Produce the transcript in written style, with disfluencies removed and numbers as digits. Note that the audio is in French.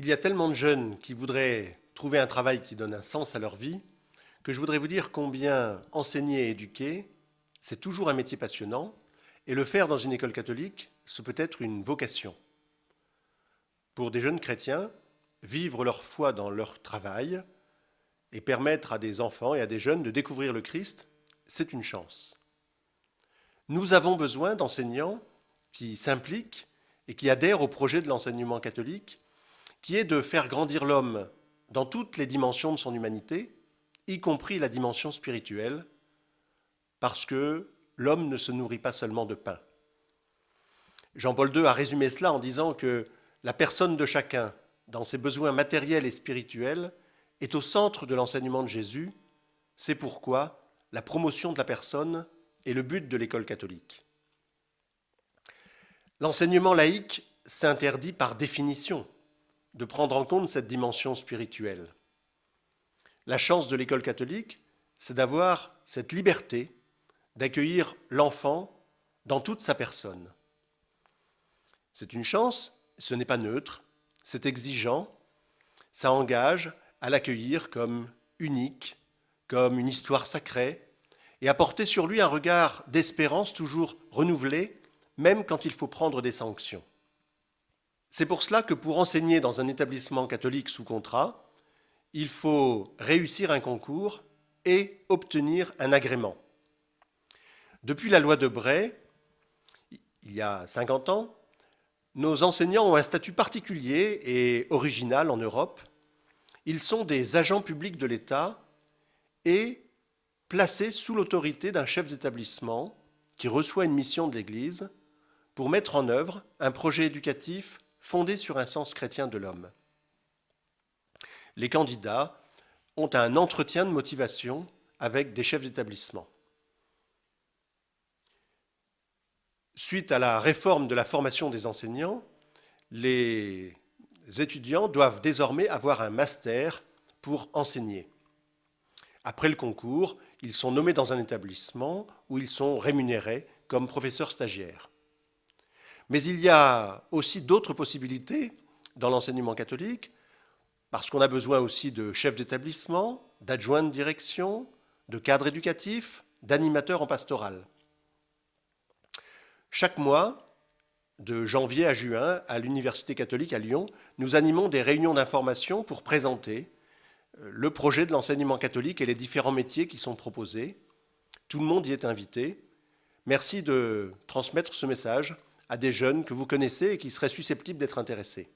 Il y a tellement de jeunes qui voudraient trouver un travail qui donne un sens à leur vie que je voudrais vous dire combien enseigner et éduquer, c'est toujours un métier passionnant et le faire dans une école catholique, ce peut être une vocation. Pour des jeunes chrétiens, vivre leur foi dans leur travail et permettre à des enfants et à des jeunes de découvrir le Christ, c'est une chance. Nous avons besoin d'enseignants qui s'impliquent et qui adhèrent au projet de l'enseignement catholique, qui est de faire grandir l'homme dans toutes les dimensions de son humanité, y compris la dimension spirituelle, parce que l'homme ne se nourrit pas seulement de pain. Jean-Paul II a résumé cela en disant que la personne de chacun, dans ses besoins matériels et spirituels, est au centre de l'enseignement de Jésus. C'est pourquoi la promotion de la personne est le but de l'école catholique. L'enseignement laïque s'interdit par définition de prendre en compte cette dimension spirituelle. La chance de l'école catholique, c'est d'avoir cette liberté d'accueillir l'enfant dans toute sa personne. C'est une chance, ce n'est pas neutre, c'est exigeant, ça engage à l'accueillir comme unique, comme une histoire sacrée, et à porter sur lui un regard d'espérance toujours renouvelé, même quand il faut prendre des sanctions. C'est pour cela que pour enseigner dans un établissement catholique sous contrat, il faut réussir un concours et obtenir un agrément. Depuis la loi de Bray, il y a 50 ans, nos enseignants ont un statut particulier et original en Europe. Ils sont des agents publics de l'État et placés sous l'autorité d'un chef d'établissement qui reçoit une mission de l'Église pour mettre en œuvre un projet éducatif fondé sur un sens chrétien de l'homme. Les candidats ont un entretien de motivation avec des chefs d'établissement. Suite à la réforme de la formation des enseignants, les étudiants doivent désormais avoir un master pour enseigner. Après le concours, ils sont nommés dans un établissement où ils sont rémunérés comme professeurs stagiaires. Mais il y a aussi d'autres possibilités dans l'enseignement catholique, parce qu'on a besoin aussi de chefs d'établissement, d'adjoints de direction, de cadres éducatifs, d'animateurs en pastoral. Chaque mois, de janvier à juin, à l'Université catholique à Lyon, nous animons des réunions d'information pour présenter le projet de l'enseignement catholique et les différents métiers qui sont proposés. Tout le monde y est invité. Merci de transmettre ce message à des jeunes que vous connaissez et qui seraient susceptibles d'être intéressés.